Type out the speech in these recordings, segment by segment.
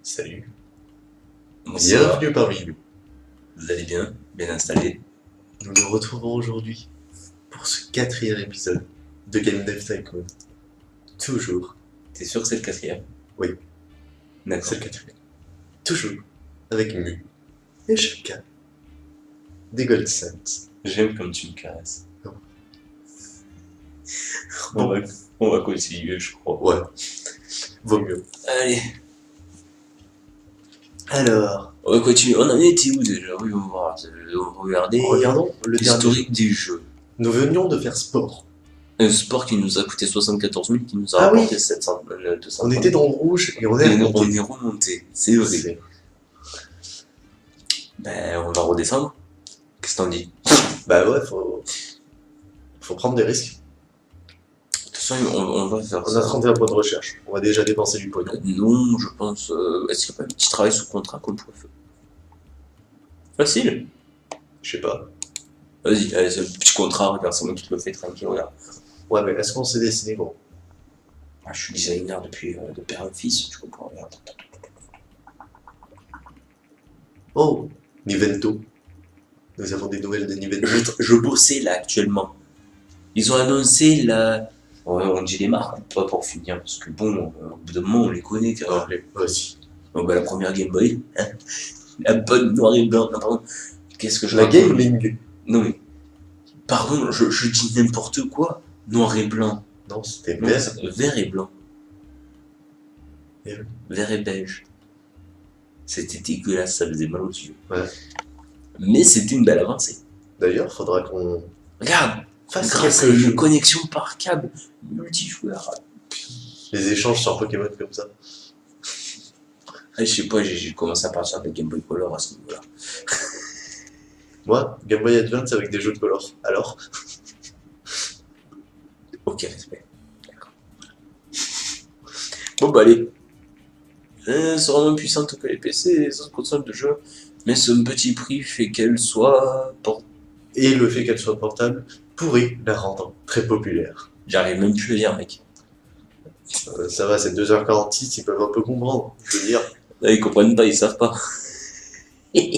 Salut, Bonsoir, bienvenue parmi nous. vous allez bien? Bien installé? Nous nous retrouvons aujourd'hui pour ce 4e épisode de Game Dev Tycoon. Toujours, T'es sûr que c'est le 4e? Oui. D'accord. c'est le 4e. Toujours avec Mu et chacun des Gold Cents. J'aime comme tu me caresses. Non. On va continuer, je crois. Ouais, vaut mieux. Allez, Alors, on va continuer. On en était où déjà? Oui, on va voir. On va regarder regardons le dernier. l'historique des jeux. Nous venions de faire sport. Un sport qui nous a coûté 74 000, qui nous a Ah oui. rapporté 700, 200. On était dans le rouge et on est Et on remonté. est remonté, c'est vrai. C'est- Ben, on va redescendre. Qu'est-ce que t'en dis? Bah ouais, faut prendre des risques. De toute façon, on va faire On a ça. 31 points de recherche. On va déjà dépenser du pognon. Non, je pense. Est-ce qu'il n'y a pas un petit travail sous contrat qu'on pourrait faire? Facile. Je sais pas. Vas-y, allez, c'est un petit contrat, regarde, c'est moi qui te le fais tranquille, regarde. Ouais, mais est-ce qu'on s'est dessiné gros? Ah, je suis designer depuis de père en fils, tu comprends, regarde. Oh, Nivento. Nous avons des nouvelles de Nivento. Je bossais là actuellement. Ils ont annoncé la. Ouais, on dit les marques, pas pour finir, parce que bon, au bout d'un moment, on les connaît quand même. Allez, vas-y. Donc, bah, la première Game Boy, hein, la bonne noir et blanc. Non, pardon. Qu'est-ce que je La raconte? gaming. Non, mais. Pardon, je dis n'importe quoi. Noir et blanc. Non, c'était Non, vert. vert et blanc. Vert. Vert et beige. C'était dégueulasse, ça faisait mal aux yeux. Ouais. Mais c'était une belle avancée. D'ailleurs, faudra qu'on Regarde, fasse grâce à quelques une jeux. connexion par câble multijoueur. Les échanges sur Pokémon comme ça. Ah, je sais pas, j'ai commencé à partir de Game Boy Color à ce niveau-là. Moi, Game Boy Advance avec des jeux de color. Alors, Ok, respect. D'accord. Bon, bah allez. Sera moins puissante que les PC et les autres consoles de jeu, mais son petit prix fait qu'elle soit et le fait qu'elle soit portable pourrait la rendre très populaire. J'arrive même plus à lire, mec. Ça va, c'est 2h46, ils peuvent un peu comprendre. Je veux dire, Là, ils comprennent pas, ils savent pas.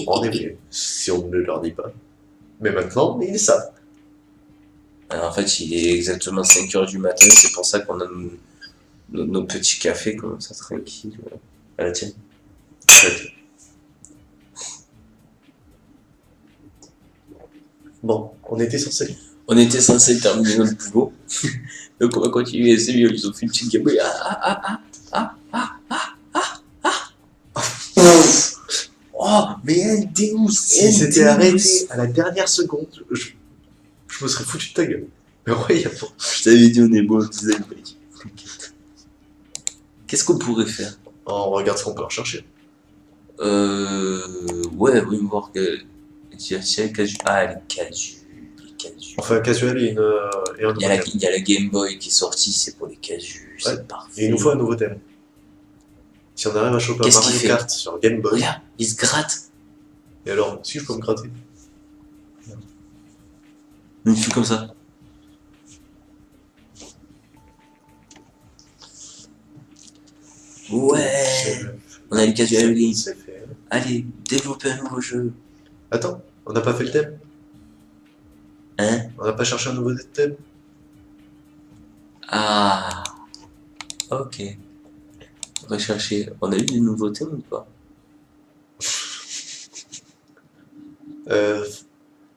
en effet, si on ne leur dit pas. Mais maintenant, ils savent. Alors, en fait, il est exactement 5h du matin, c'est pour ça qu'on a nos petits cafés comme ça, tranquille. À la tienne. Bon, on était censé. On était censé terminer notre boulot. Donc on va continuer, c'est mieux, ils ont fait une petite Game Boy. Oh, mais elle Deus, Si c'était arrêté à la dernière seconde, je me serais foutu de ta gueule. Mais ouais, y a pas. Je t'avais dit, on est bon au design, mec. Qu'est-ce qu'on pourrait faire? On regarde ce qu'on peut rechercher. Ouais, oui, voir que. Casu. Ah, les casus. Les casus. Enfin, casual et un nouveau thème. Il y a la Game Boy qui est sortie, c'est pour les casus, Ouais. c'est parfait. Et il nous faut un nouveau thème. Si on arrive à choper un Qu'est-ce qu'il Mario fait Kart sur Game Boy, Regarde, il se gratte. et alors, si je peux me gratter. Il fait comme ça. Ouais, on a le casual game. C'est fait. Allez, développez un nouveau jeu. Attends, on n'a pas fait le thème? Hein? On n'a pas cherché un nouveau thème? Ah, ok. On va chercher. On a eu des nouveaux thèmes ou pas?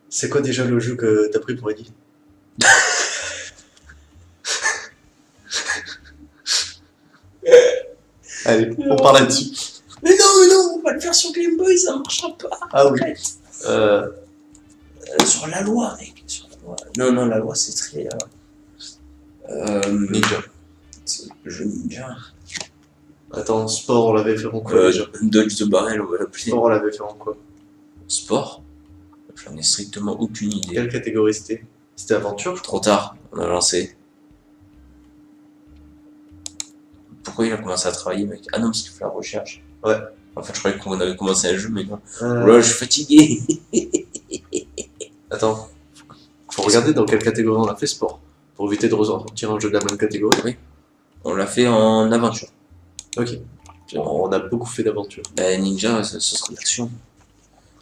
C'est quoi déjà le jeu que t'as pris pour Eddie? Allez, on part là-dessus. Mais non, on va le faire sur Game Boy, ça marchera pas. Ah oui. Sur la loi, mec. Sur la loi. Non, la loi, c'est très. Ninja. Jeu ninja. Attends, sport, on l'avait fait en quoi déjà? Dodge the Barrel, on va l'appeler. Sport, on l'avait fait en quoi? Sport? J'en ai strictement aucune idée. Quelle catégorie c'était? C'était aventure, je crois. Trop tard, on a lancé. Pourquoi il a commencé à travailler, mec? Ah non, parce qu'il fait la recherche. Ouais. En fait, je croyais qu'on avait commencé un jeu, mais non. Euh, Là, je suis fatigué. Attends, faut regarder dans quelle catégorie on a fait sport. Pour éviter de ressortir un jeu de la même catégorie. On l'a fait en aventure. Ok. On a beaucoup fait d'aventures. Ben, Ninja, ce serait l'action.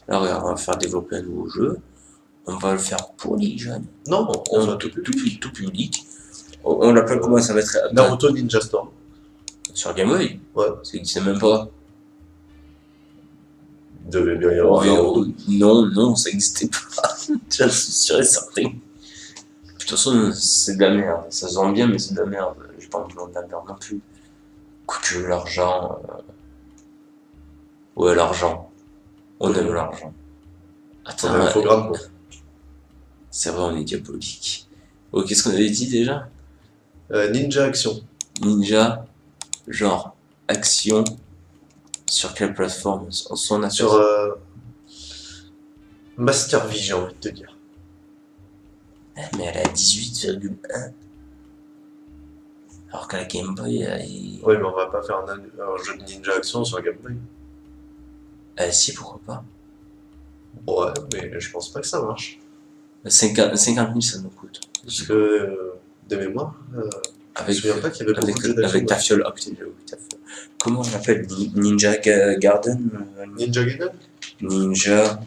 Là, regarde, on va faire développer un nouveau jeu. On va le faire pour les jeunes. Non, on va Tout public. On l'appelle comment ça va être Naruto Ninja Storm. sur Game Boy. Ouais. Ça n'existait même pas. Il devait bien y avoir. Non, ça n'existait pas. Je suis sûr et certain. De toute façon, c'est de la merde. Ça se vend bien, mais c'est de la merde. J'ai pas envie de vendre de la merde non plus. Coûte l'argent. Ouais, l'argent. On aime l'argent. Attends, infogramme, quoi. c'est vrai, on est diabolique. Oh, qu'est-ce qu'on avait dit déjà? Ninja Action. Ninja, genre, action. Sur quelle plateforme? On a Sur Master V, j'ai envie de te dire. Mais elle est à 18,1. Alors que la Game Boy, Oui, mais on va pas faire un jeu de Ninja Action sur Game Boy. Si, pourquoi pas. Ouais, mais je pense pas que ça marche. 50 000, ça nous coûte. Parce que, de mémoire, je me souviens pas qu'il y avait beaucoup de jeux d'action. Avec ta fiole, oh putain, comment on l'appelle? Ninja Garden? Ninja Gaiden. Ninja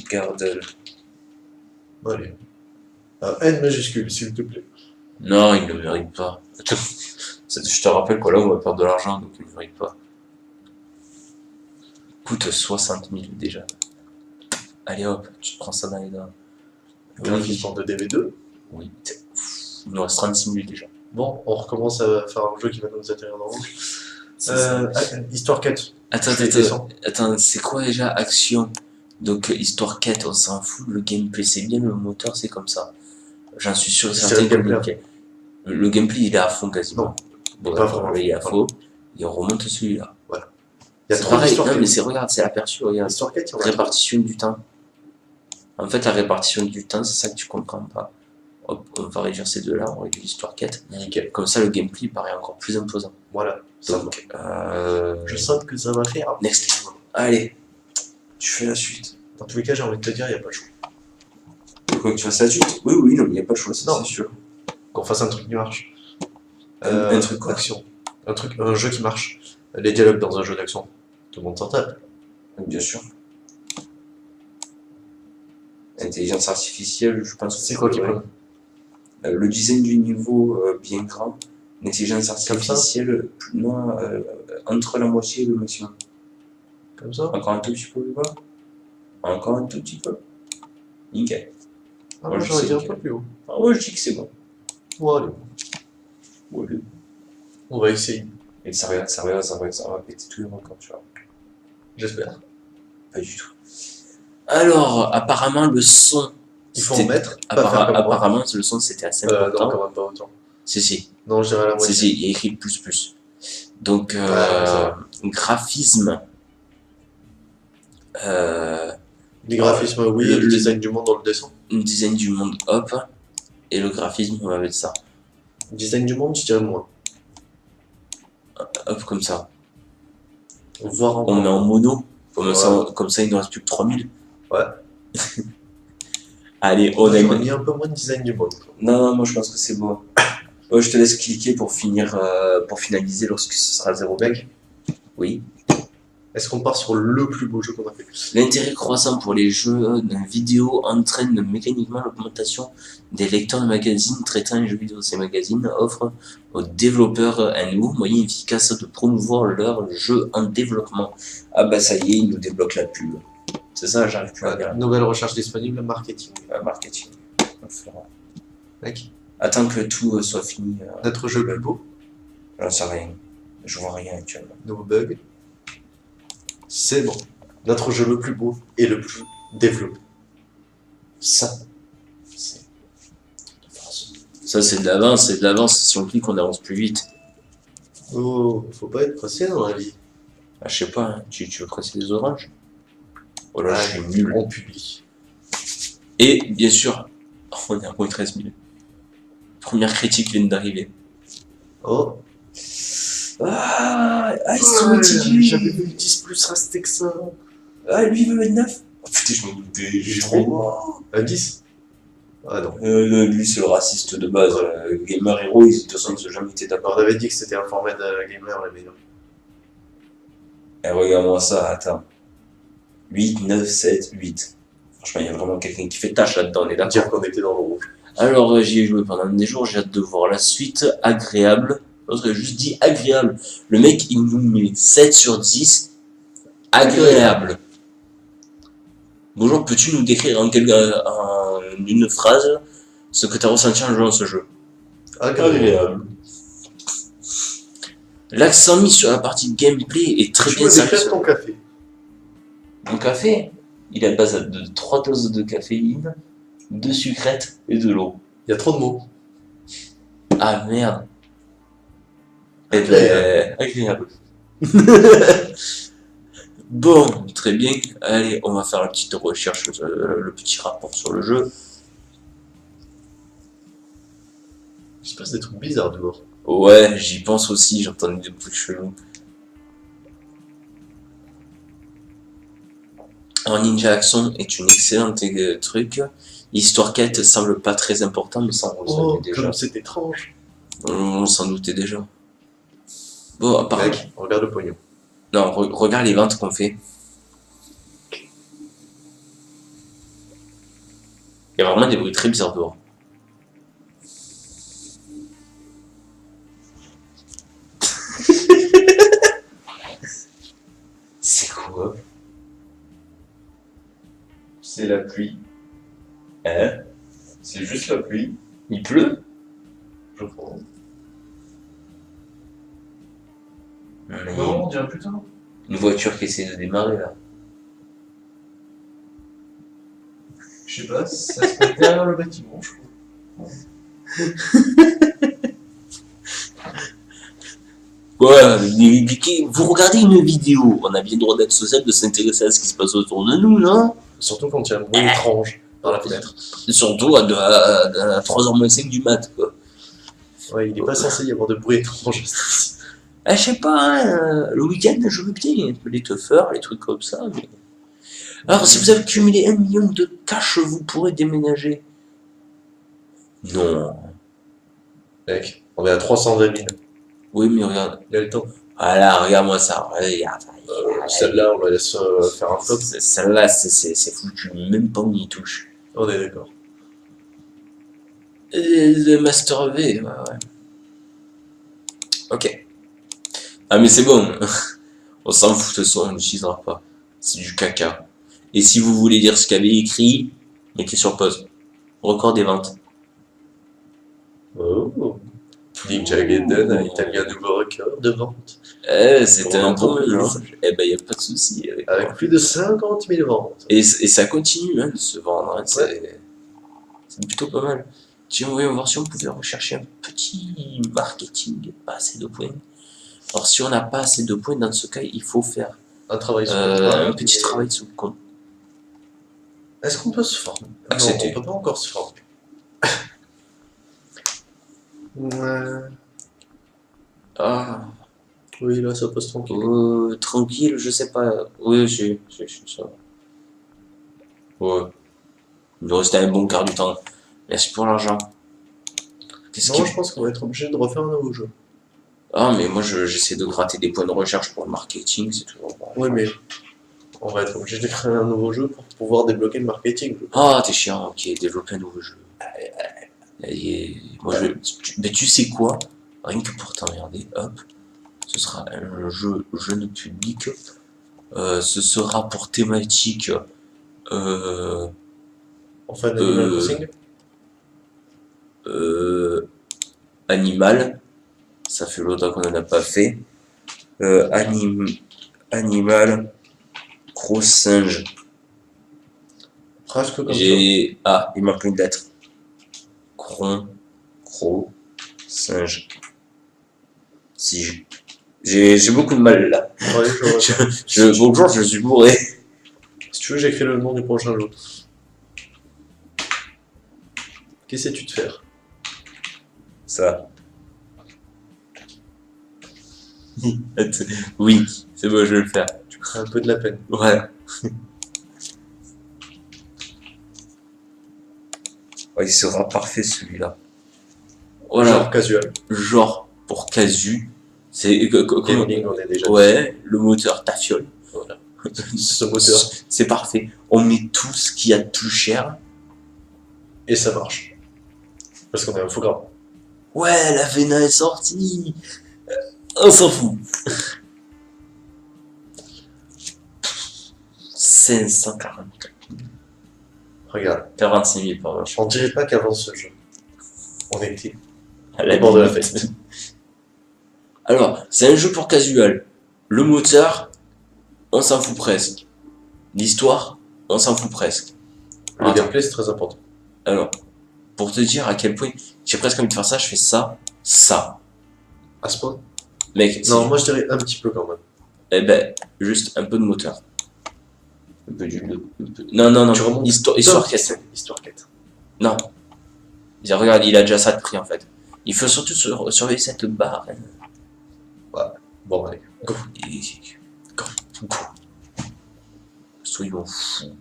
Garden. Allez. N majuscule, s'il te plaît. Non, il ne le mérite pas. Je te rappelle quoi, là on va perdre de l'argent, donc il ne le mérite pas. Coûte 60 000 déjà. Allez hop, tu te prends ça dans les dents. Graphisme de DB2. Oui. Il nous reste 36 000 déjà. Bon, on recommence à faire un jeu qui va nous atterrir dans le rouge. Histoire 4. Attends, c'est quoi déjà action? Donc histoire quête, on s'en fout, le gameplay c'est bien, le moteur c'est comme ça. J'en suis sûr et certain que le gameplay il est à fond quasiment. Bon, pas vraiment. Il est à fond, et on remonte celui-là. Voilà. Il y a C'est trop pareil, d'histoires. non mais regarde, c'est l'aperçu, regarde. Histoire 4, il y en a Répartition du temps. En fait, la répartition du temps, c'est ça que tu comprends pas. Hop, on va réduire ces deux-là, on réduit l'histoire quête. nickel. Comme ça, le gameplay paraît encore plus imposant. Voilà. Donc, je sens que ça va faire. Next. Allez, tu fais la suite. Dans tous les cas, j'ai envie de te dire, il n'y a pas de choix. Quoi que tu fasses la suite? Oui, non, il n'y a pas de choix, ça c'est sûr. Qu'on fasse un truc qui marche. Un truc quoi? Action. Un jeu qui marche. Les dialogues dans un jeu d'action. Tout le monde s'en tape. Bien sûr. Intelligence artificielle, je pense que C'est quoi qui prend? Le design du niveau bien grand. L'intelligence artificielle, non, entre la moitié et le maximum. Comme ça? Encore un tout petit peu, voilà. Encore un tout petit peu. Nickel. Ah, moi j'aurais dit un peu plus haut. Ah ouais, je dis que c'est bon. Bon, allez. Ouais. On va essayer. Et ça va péter tous les records, tu vois. J'espère. Pas du tout. Alors, apparemment, le son. Il faut en mettre. Apparemment, le son c'était assez important. Non, quand même pas autant. Si. Non, je dirais la moitié. Si, il y a écrit plus. Donc, graphisme. Les graphismes, oui, et le design du monde, on le descend. Le design du monde, hop. Et le graphisme, on va mettre ça. Design du monde, je dirais moins. Hop, comme ça. Voir en on met en mono. Comme ouais. ça, il ne reste plus que 3000. Ouais. Allez, on a mis un peu moins de design du monde. Non, moi je pense que c'est bon. Moi, je te laisse cliquer pour finaliser lorsque ce sera 0 bug. Oui. Est-ce qu'on part sur le plus beau jeu qu'on a fait? L'intérêt croissant pour les jeux vidéo entraîne mécaniquement l'augmentation des lecteurs de magazines traitant les jeux vidéo. Ces magazines offrent aux développeurs un nouveau moyen efficace de promouvoir leurs jeux en développement. Ah bah ça y est, ils nous débloquent la pub. C'est ça, j'arrive plus à dire. Nouvelle recherche disponible, marketing. Marketing. Mec. Attends que tout soit fini. Notre jeu le plus beau? J'en sais rien. Je vois rien actuellement. Nouveau bug. C'est bon. Notre jeu le plus beau et le plus développé. Ça, c'est de l'avance. Si on clique, on avance plus vite. Oh, faut pas être pressé dans la vie. Ah, je sais pas, hein. Tu veux presser les oranges? Oh là, je suis nul. On publie. Et, bien sûr, on est à moins 13 000. Première critique vient d'arriver. Oh. Ils sont motivés. J'avais vu 10 plus resté que ça. Lui il veut mettre 9. Oh, putain, je m'en doutais, j'ai trop. 10. Ah non. Lui, c'est le raciste de base. Gamer Hero, de toute façon, ils n'ont jamais été d'accord. On avait dit que c'était un format de gamer les meilleurs. Eh, regarde-moi ça, attends. 8, 9, 7, 8. Franchement, il y a vraiment quelqu'un qui fait tâche là-dedans, on est Dire d'accord. qu'on était dans le rouge. Alors, j'y ai joué pendant des jours, j'ai hâte de voir la suite. Agréable. L'autre, j'ai juste dit agréable. Le mec, il nous met 7 sur 10. Agréable. Bonjour, peux-tu nous décrire en une phrase ce que tu as ressenti en jouant à ce jeu? Agréable. L'accent mis sur la partie gameplay est très Tu bien me décrire sélectionné. ton café. Mon café, il est à base de 3 doses de caféine, 2 sucrètes et de l'eau. Il y a trop de mots. Ah merde. Eh Agréable. ben, agréable. Bon, très bien. Allez, on va faire la petite recherche, le petit rapport sur le jeu. Il se passe des trucs bizarres dehors. Ouais, j'y pense aussi, j'entends des bruits chelous. Alors, Ninja Action est une excellente truc. Histoire quête semble pas très important, mais ça on le Oh, savait déjà. comme c'est étrange. On s'en doutait déjà. Bon, apparemment. Mec, regarde le pognon. Non, regarde les ventes qu'on fait. Il y a vraiment des bruits très bizarres dehors. C'est quoi? C'est la pluie. Hein? C'est juste la pluie, Il pleut? je crois. Mais Non, on dirait plutôt. une voiture qui essaie de démarrer là. Je sais pas, ça se passe derrière le bâtiment, je crois. Ouais, vous regardez une vidéo, on a bien le droit d'être social, de s'intéresser à ce qui se passe autour de nous, non? Surtout quand il y a un bruit étrange par la fenêtre. Surtout à 3h-5 du mat, quoi. Ouais, il est pas censé y avoir de bruit étrange. Ah, je sais pas, hein, le week-end, je veux bien, un peu les teufeurs, les trucs comme ça, mais... Alors, si vous avez cumulé 1 million de cash, vous pourrez déménager. Non. Mec, on est à 320 000. Oui, mais regarde. Il y a le temps. Voilà, regarde-moi ça. Regarde. Celle-là, on la laisse faire un top. Celle-là, c'est foutu. Même pas on y touche. On est d'accord. Et le Master V, ouais. Ok. Ah, mais c'est bon. On s'en fout de ça, on l'utilisera pas. C'est du caca. Et si vous voulez dire ce qu'il y avait écrit, mettez sur pause. Record des ventes. Oh. Ninja Gaiden a établi un nouveau record de vente. C'était Pour un bon l'entreprise. mélange. Eh ben, y a pas de souci. Avec plus de 50 000 ventes. Et ça continue hein, de se vendre. Hein, c'est plutôt pas mal. Tiens, voyons voir si on pouvait rechercher un petit marketing. Pas assez de points. Alors, si on n'a pas assez de points, dans ce cas, il faut faire Un travail sur un petit travail sous compte. Est-ce qu'on peut se former? Accepté. Non, on peut pas encore se former. Ouais. Ah, Oui, là, ça passe tranquille. tranquille, je sais pas. Oui, j'ai ça. Ouais. Il nous restait un bon quart du temps. Merci pour l'argent. Qu'est-ce Non, qui... je pense qu'on va être obligé de refaire un nouveau jeu. Ah, mais moi, j'essaie de gratter des points de recherche pour le marketing, c'est toujours bon. Oui, mais on va être obligé de créer un nouveau jeu pour pouvoir débloquer le marketing. je pense. Ah, t'es chiant, ok, développer un nouveau jeu. Moi, mais tu sais quoi? Rien que pour t'emmerder, hop, ce sera un jeu jeune public. Ce sera pour thématique Enfin, Animal Crossing. animal. Ça fait longtemps qu'on n'en a pas fait. Animal Cross singe. Presque comme ça. Ah, il manque une lettre. Croc, singe. Si j'ai beaucoup de mal là. Ouais, Bonjour, je suis bourré. Si tu veux, j'écris le nom du prochain jeu. Qu'essaies-tu de faire? Ça. Oui, c'est bon, je vais le faire. Tu crées un peu de la peine. Voilà. Ouais, il sera parfait celui-là. Voilà. Genre casual. Genre pour casu, Gaming, on est déjà Ouais, le moteur, ta fiole. Voilà. Ce moteur. C'est parfait. On met tout ce qu'il y a de plus cher. Et ça marche. Parce qu'on est infogramme. Ouais, la Vena est sortie. On s'en fout. 540. Regarde. 46 000 par mois. On dirait pas qu'avant ce jeu, on était À la au bord de la limite. fête. Alors, c'est un jeu pour casual. Le moteur, on s'en fout presque. L'histoire, on s'en fout presque. Le gameplay, c'est très important. Alors, pour te dire à quel point j'ai presque envie de faire ça, je fais ça, ça. À ce point? Mec, Non, moi je dirais un petit peu quand même. eh ben, juste un peu de moteur. Un peu Non, Tu remontes. histoire quête. Histoire quête. Non. Regarde, il a déjà ça de prix en fait. Il faut surtout surveiller cette barre. Bon, allez. Go. Go. Soyons fous.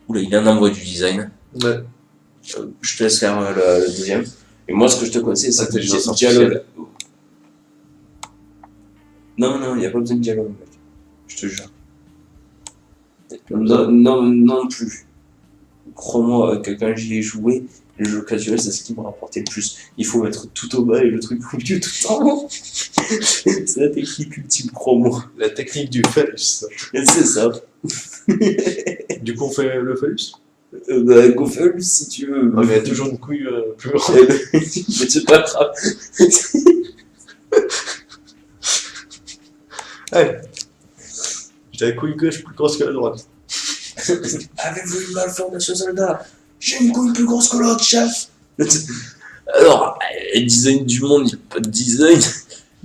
Oula, il en envoie du design. Ouais. Je te laisse faire le deuxième. Et moi, ce que je te conseille, c'est que Intelligence dialogue. Non, il n'y a pas besoin de dialogue, mec. Je te jure. Non plus. Crois-moi que quand j'y ai joué, les jeux casual, c'est ce qui me rapportait le plus. Il faut mettre tout au bas et le truc au milieu tout en haut. C'est la technique ultime, crois-moi. La technique du phallus. Et c'est ça. Du coup, on fait le phallus. Go phallus si tu veux. Ah, mais il y a toujours une couille plus grande. Mais c'est pas grave. Allez. J'ai la couille gauche plus grosse que la droite. Avez-vous une malformation soldat? J'ai une couille plus grosse que l'autre, chef. Alors, design du monde, il n'y a pas de design.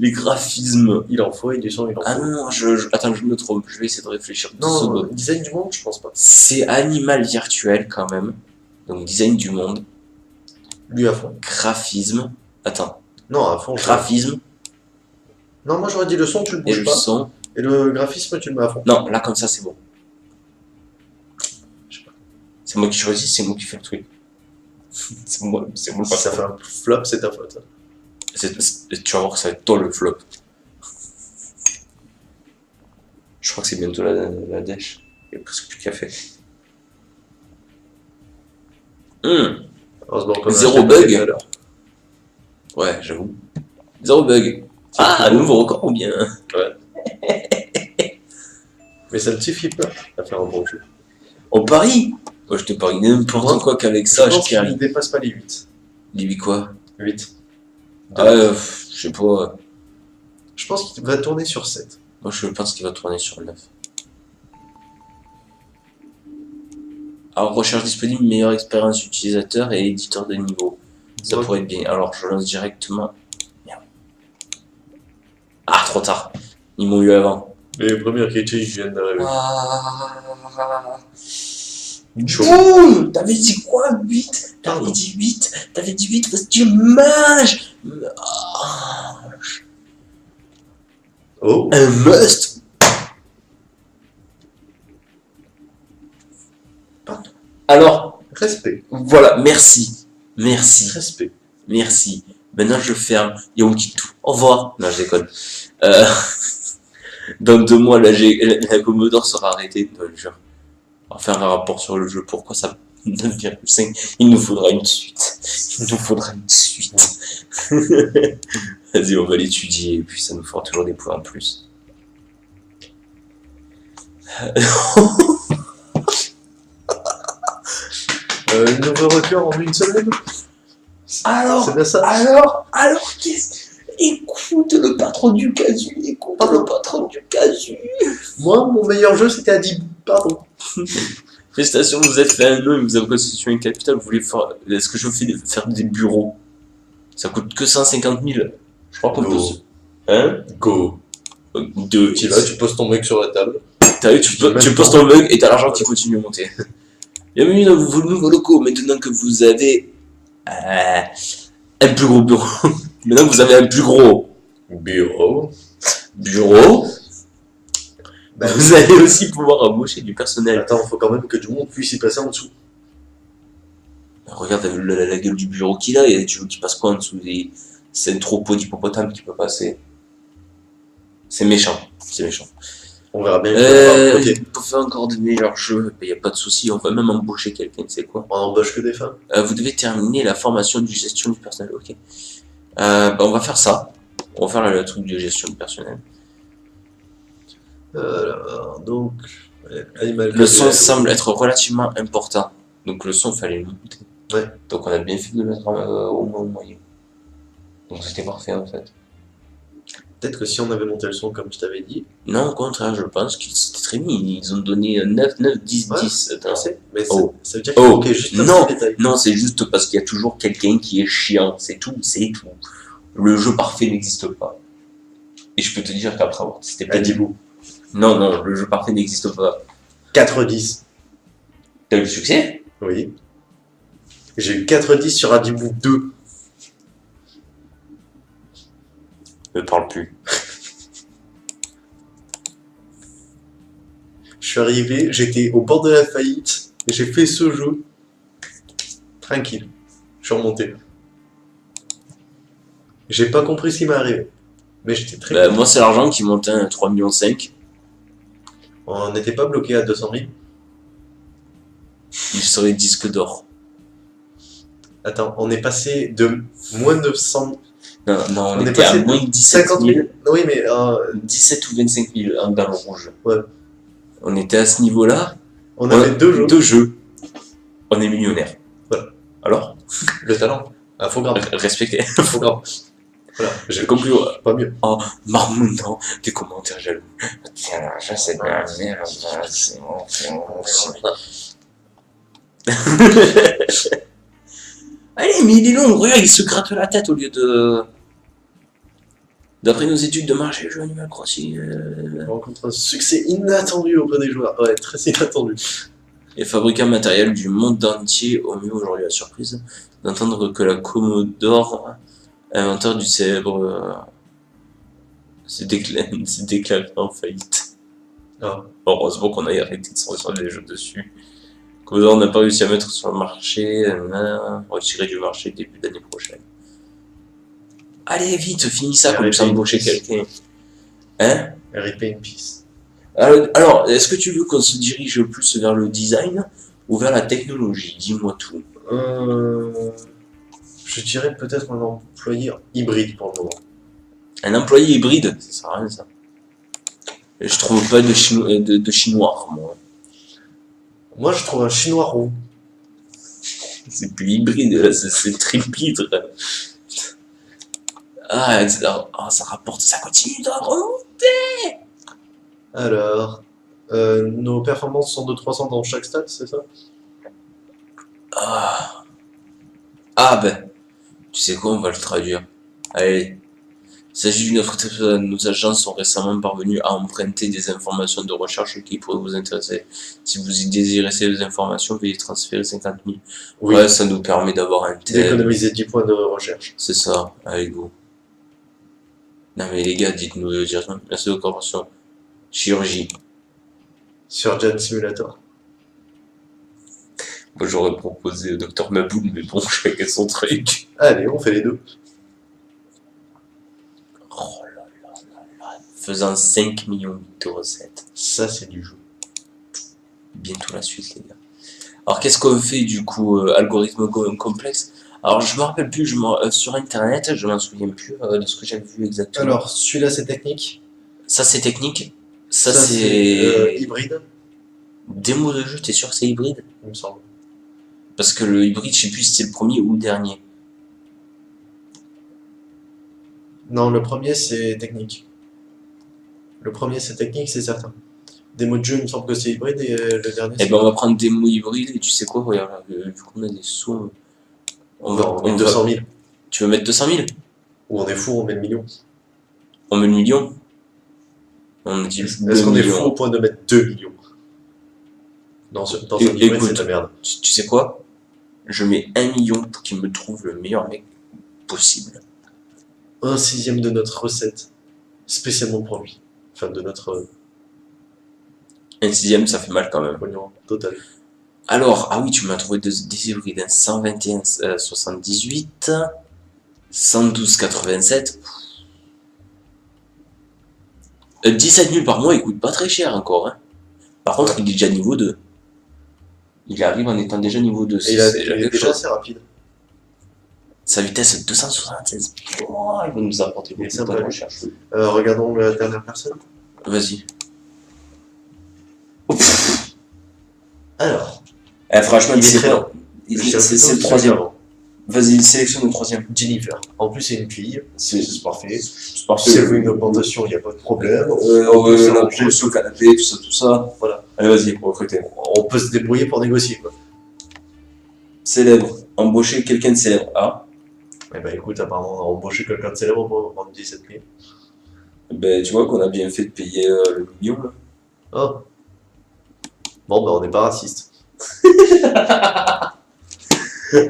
Les graphismes. Il en faut et du son, il en faut. Ah non, attends, je me trompe. Je vais essayer de réfléchir 2 Non, secondes. design du monde, je pense pas. C'est animal virtuel quand même. Donc, design du monde. Lui à fond. Graphisme. Attends. Non, à fond. Graphisme Non, moi j'aurais dit le son, tu le et bouges le pas. son. Et le graphisme, tu le mets à fond. Non, là, comme ça, c'est bon. C'est moi qui choisis, c'est moi qui fais le truc. C'est moi le Si patron. ça fait un flop, c'est ta faute. Tu vas voir que ça va être toi le flop. Je crois que c'est bientôt la dèche. Il n'y a presque plus qu'à faire. Heureusement qu'on a Zéro un bug. tout à l'heure. Ouais, j'avoue. Zéro bug. Ah, un nouveau record ou bien? Mais ça ne suffit pas à faire un bon jeu. On parie. Moi, je te parie n'importe quoi qu'avec ça, je je pense qu'il ne parie. dépasse pas les 8. Dis quoi? 8. Je sais pas. Je pense qu'il va tourner sur 7. Moi, je pense qu'il va tourner sur 9. Alors, recherche disponible, meilleure expérience utilisateur et éditeur de niveau. Ça Ouais. pourrait être bien. Alors, je lance directement. Merde. Ah, trop tard. Ils m'ont eu avant. Les premières critiques viennent d'arriver. Chaud. Boum! T'avais dit quoi? 8? T'avais dit 8? T'avais dit 8 parce que tu manges! Oh, Un must! Alors, respect. voilà, merci. Merci. Respect. Merci. Maintenant, je ferme. Et on quitte tout. Au revoir. Non, je déconne. Dans 2 mois, la Commodore sera arrêtée. Non, je jure. On va faire un rapport sur le jeu. Pourquoi ça 9,5? Il nous faudra une suite. Il nous faudra une suite. Vas-y, on va l'étudier. Et puis, ça nous fera toujours des points en plus. Nouveau record en une semaine. Alors, C'est bien ça. alors, qu'est-ce? Écoute le patron du casu. Écoute le patron du casu. Moi, mon meilleur jeu, c'était à 10. Pardon. Félicitations, vous êtes fait un nom et vous avez constitué une capitale. Vous voulez faire. Est-ce que je fais faire des bureaux? Ça coûte que 150 000. Je crois qu'on peut. Go. Hein? Go. 2. Tu vas, tu poses ton mec sur la table. T'as vu, tu poses ton bug et t'as l'argent qui continue à monter. Bienvenue dans vos nouveaux locaux. Maintenant que vous avez un plus gros bureau. Maintenant que vous avez un plus gros Bureau. Bah, vous allez aussi pouvoir embaucher du personnel. Attends, faut quand même que du monde puisse y passer en dessous. Regarde la gueule du bureau qu'il a et tu veux qu'il passe quoi en dessous? C'est un troupeau d'hippopotames qui peut passer. C'est méchant. C'est méchant. On verra bien. Pour faire encore de meilleurs jeux, il n'y a pas de souci. On va même embaucher quelqu'un, tu sais quoi. On embauche que des femmes. Vous devez terminer la formation de gestion du personnel. Ok. On va faire ça. On va faire le truc de gestion du personnel. Donc, Animal Le son Gabriel, semble être relativement important. Donc le son, fallait le monter. Ouais. Donc on a bien fait de le mettre au moins au moyen. Donc c'était parfait en fait. Peut-être que si on avait monté le son comme je t'avais dit. Non, au contraire, je pense qu'ils c'était très bien. Ils ont donné 9, 9, 10, Ouais, 10. je sais, mais Oh. ça veut dire qu'il Oh. manquait juste un Non. petit détail. Non, c'est juste parce qu'il y a toujours quelqu'un qui est chiant. C'est tout, c'est tout. Le jeu parfait n'existe pas. Et je peux te dire qu'après avoir testé plein de- Adibou. Non, non, le jeu parfait n'existe pas. 4-10. T'as eu le succès? Oui. J'ai eu 4-10 sur Adibou 2. Ne parle plus. Je suis arrivé, j'étais au bord de la faillite, et j'ai fait ce jeu. Tranquille. Je suis remonté. J'ai pas compris ce qui m'est arrivé. Mais j'étais très Moi, c'est l'argent qui montait à 3,5 millions. On n'était pas bloqué à 200 000. Il serait disque d'or. Attends, on est passé de moins de 100 Non, non, on On est était à passé moins de 17 50 000. 000. Oui, mais 17 ou 25 000 dans le rouge. Ouais. On était à ce niveau-là. on avait deux jeux. Jeux. On est millionnaire. Voilà. Alors, Le talent. Un faux gramme. respectez. Faux gramme. Voilà. J'ai compris. Pas mieux. Oh, marmonnant, des commentaires jaloux. Tiens, ça c'est de la merde. C'est bon, c'est bon. Allez, mais il est long, regarde, il se gratte la tête au lieu de. D'après nos études de marché, le jeu Animal Crossing On rencontre un succès inattendu auprès des joueurs. Ouais, très inattendu. est fabricant matériel du monde entier. Au mieux aujourd'hui, la surprise d'entendre que la Commodore, inventeur du célèbre, s'est déclaré en faillite. Ah. Heureusement qu'on a arrêté de sortir des jeux dessus. Commodore n'a pas réussi à mettre sur le marché, retiré du marché début d'année prochaine. Allez, vite, finis ça, comme ça embaucher quelqu'un. Hein? RIP in peace. Alors, est-ce que tu veux qu'on se dirige plus vers le design ou vers la technologie? Dis-moi tout. Je dirais peut-être un employé hybride pour le moment. Un employé hybride? Ça sert à rien, ça. Je trouve pas de chinois, moi. Moi, je trouve un chinois roux. C'est plus hybride, là, c'est tripide. Ah, ça rapporte, ça continue de remonter. Alors, nos performances sont de 300 dans chaque stat, c'est ça? Ben, tu sais quoi, on va le traduire. Allez. Il s'agit d'une offre que nos agences sont récemment parvenues à emprunter des informations de recherche qui pourraient vous intéresser. Si vous y désirez ces informations, veuillez transférer 50 000. Oui. Ouais, ça nous permet d'avoir un thème. D'économiser 10 points de recherche. C'est ça, allez go. Non mais les gars, dites-nous directement. Merci de votre collaboration. Chirurgie. Surgeon Simulator. Moi j'aurais proposé Dr Maboul, mais bon, chacun son truc. Allez, on fait les deux. Oh là là là là. Faisant 5 millions de recettes. Ça, c'est du jeu. Bientôt la suite, les gars. Alors qu'est-ce qu'on fait du coup, algorithme complexe? Alors je me rappelle plus, sur internet, je m'en souviens plus de ce que j'avais vu exactement. Alors, celui-là, c'est technique. Ça c'est technique. Ça c'est c'est hybride, démo de jeu, t'es sûr que c'est hybride? il me semble. Parce que le hybride, je sais plus si c'est le premier ou le dernier. Non, le premier, c'est technique. Le premier, c'est technique, c'est certain. Démo de jeu, il me semble que c'est hybride, et le dernier, Eh ben on va prendre démo hybride et tu sais quoi, regarde, vu qu'on a des sous, on met 200 000. Tu veux mettre 200 000? Ou on est fou, on met le million. On met le million? On dit Est-ce qu'on est fou au point de mettre 2 millions? Dans un hybride, c'est de la merde. Tu sais quoi? Je mets 1 million pour qu'il me trouve le meilleur mec possible. 1/6 de notre recette. Spécialement pour lui. Enfin, de notre 1/6, ça fait mal quand même. pognon total. Alors, ah oui, tu m'as trouvé des hybrides, 121 78. 112,87. 17 000 par mois, il coûte pas très cher encore. Hein. Par contre, il est déjà niveau 2. Il arrive en étant déjà niveau 2. Et il est déjà assez rapide. Sa vitesse 276. Oh, il va nous apporter beaucoup de recherche. Regardons la dernière personne. Vas-y. Alors. Franchement, c'est le troisième. Vas-y, sélectionne le troisième. Jennifer. En plus, c'est une fille. C'est parfait. C'est parfait. Si elle veut une augmentation, il n'y a pas de problème. On peut sur le canapé, tout ça. Voilà. Allez, vas-y, recrutez. On peut se débrouiller pour négocier, quoi. Célèbre. Embaucher quelqu'un de célèbre. Ah. Eh ben écoute, apparemment, on a embauché quelqu'un de célèbre pour vendre 17 000. Ben, tu vois qu'on a bien fait de payer le million, là. Oh. Bon, ben on n'est pas raciste.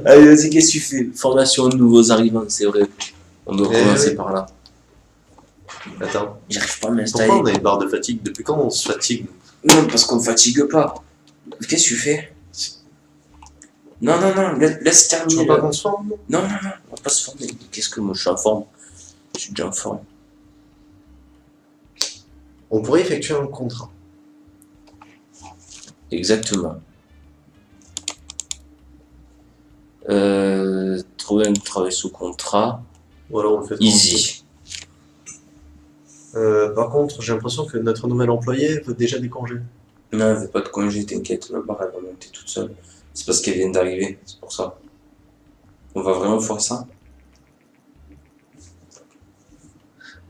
Allez, vas-y, qu'est-ce que tu fais? Formation de nouveaux arrivants, c'est vrai. On doit commencer par là. Attends. J'arrive pas à m'installer. Pourquoi on a une barre de fatigue? Depuis quand on se fatigue? Non, parce qu'on ne fatigue pas. Qu'est-ce que tu fais? Non, laisse terminer. Tu veux pas qu'on se forme? Non, on va pas se former. Qu'est-ce que moi, je suis en forme? Je suis déjà en forme. On pourrait effectuer un contrat. Exactement. Trouver un travail sous contrat. Voilà, on le fait. Easy. Par contre, j'ai l'impression que notre nouvel employé veut déjà des congés. Non, elle veut pas de congé, t'inquiète. La barre, elle va monter toute seule. C'est parce qu'elle vient d'arriver, c'est pour ça. On va vraiment faire ça?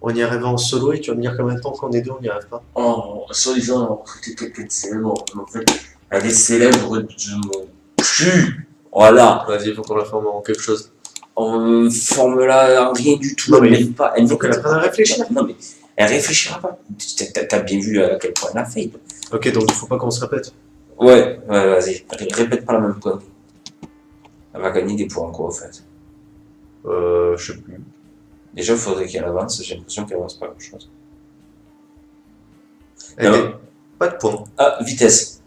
On y arrive en solo et tu vas me dire combien de temps qu'on est deux, on n'y arrive pas. Oh, soi-disant, on a recruté quelqu'un de célèbre. En fait, elle est célèbre de mon cul. Voilà. Vas-y, il faut qu'on la forme en quelque chose. On forme là rien du tout. Non, mais elle pas. Elle faut qu'elle apprenne à réfléchir. Non, mais elle réfléchira pas. T'as bien vu à quel point elle a fait. Ok, donc il faut pas qu'on se répète. Ouais, vas-y. Répète pas la même connerie. Elle va gagner des points, quoi, en fait. Je sais plus. Déjà, il faudrait qu'elle avance. J'ai l'impression qu'elle avance pas grand-chose. Pas de points. Ah, vitesse.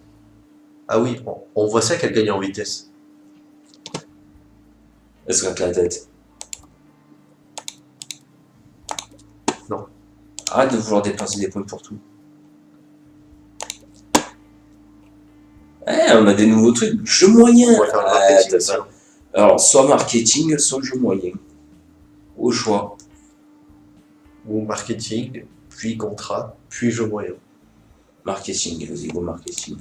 Ah oui, on voit ça qu'elle gagne en vitesse. Elle se gratte la tête. Non. Arrête de vouloir dépenser des points pour tout. On a des nouveaux trucs. Jeu moyen. On va faire le marketing, ça. Alors, soit marketing, soit jeu moyen. Au choix. Ou marketing, puis contrat, puis jeu moyen. Marketing, vas-y, go marketing.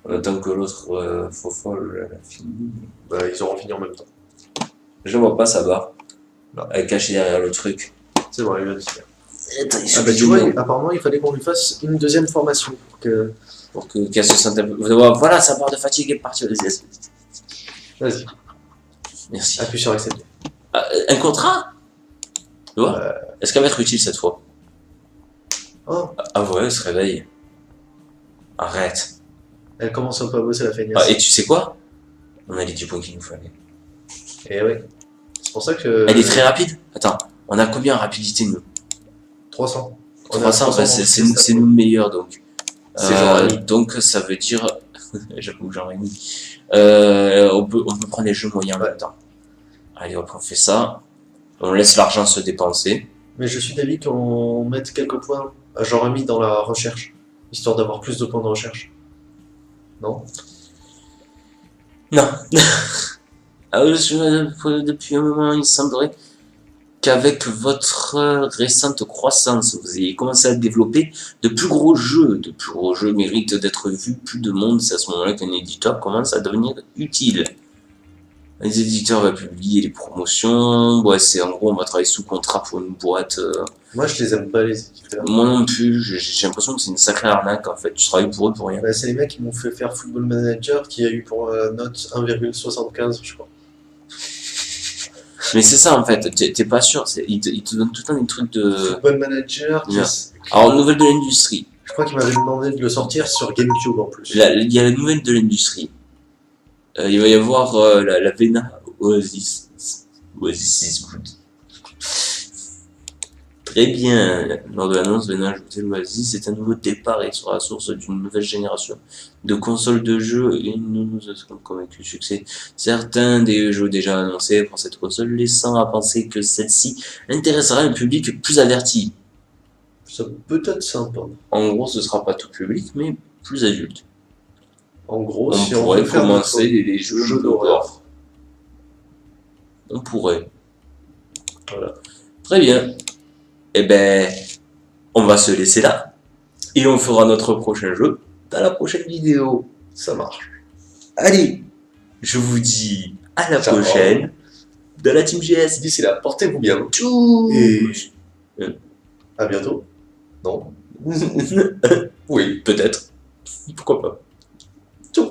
On attend que l'autre faux folle a fini. Bah, ils auront fini en même temps. Je vois pas sa barre. Là. Elle est cachée derrière le truc. C'est bon, il vient de se faire. Attends, Ah bah tu vois, apparemment il fallait qu'on lui fasse une deuxième formation pour qu'elle se sente un peu... Voilà, sa barre de fatigue est partie. Vas-y. Merci. Appuie sur accepter. Un contrat? Tu vois Est-ce qu'elle va être utile cette fois? Oh. Ah ouais, elle se réveille. Arrête. Elle commence un peu à bosser la feignasse. Et tu sais quoi? On a les 10 points qu'il nous fallait. Et ouais. C'est pour ça que... Elle est très rapide? Attends, on a combien en rapidité nous? 300. 300, c'est nous le meilleur donc. C'est donc ça veut dire... J'avoue que j'en ai mis. On peut prendre les jeux moyens en même temps. Allez hop, on fait ça. On laisse l'argent se dépenser. Mais je suis d'avis qu'on mette quelques points, genre mis dans la recherche, histoire d'avoir plus de points de recherche. Non? Non. Depuis un moment, il semblerait qu'avec votre récente croissance, vous ayez commencé à développer de plus gros jeux. De plus gros jeux méritent d'être vus plus de monde. C'est à ce moment-là qu'un éditeur commence à devenir utile. Les éditeurs vont publier les promotions. Ouais, c'est en gros, on va travailler sous contrat pour une boîte. Moi, je les aime pas, les éditeurs. Moi non plus. J'ai l'impression que c'est une sacrée arnaque, en fait. Tu travailles pour eux pour rien. Bah, c'est les mecs qui m'ont fait faire Football Manager, qui a eu pour note 1,75, je crois. Mais c'est ça, en fait. T'es pas sûr. Ils te donnent tout le temps des trucs de... Football Manager... Alors, nouvelle de l'industrie. Je crois qu'il m'avait demandé de le sortir sur GameCube, en plus. Il y a la nouvelle de l'industrie. Il va y avoir la Vena Oasis is good. Très bien. Lors de l'annonce venant ajouter l'Oasis, c'est un nouveau départ et sera source d'une nouvelle génération de consoles de jeux et nous nous sommes convaincus du succès. Certains des jeux déjà annoncés pour cette console, laissant à penser que celle-ci intéressera un public plus averti. Ça peut être sympa. En gros, ce sera pas tout public, mais plus adulte. En gros, On si on pourrait veut faire commencer notre les jeux jeu d'horreur. d'horreur, On pourrait. voilà. Très bien. Eh ben, on va se laisser là. Et on fera notre prochain jeu dans la prochaine vidéo. Ça marche. Allez, je vous dis à la Ciao. prochaine de la Team GS. D'ici là, portez-vous bien. Tchou. Et à bientôt. Non? Oui. Peut-être. Pourquoi pas. Ciao.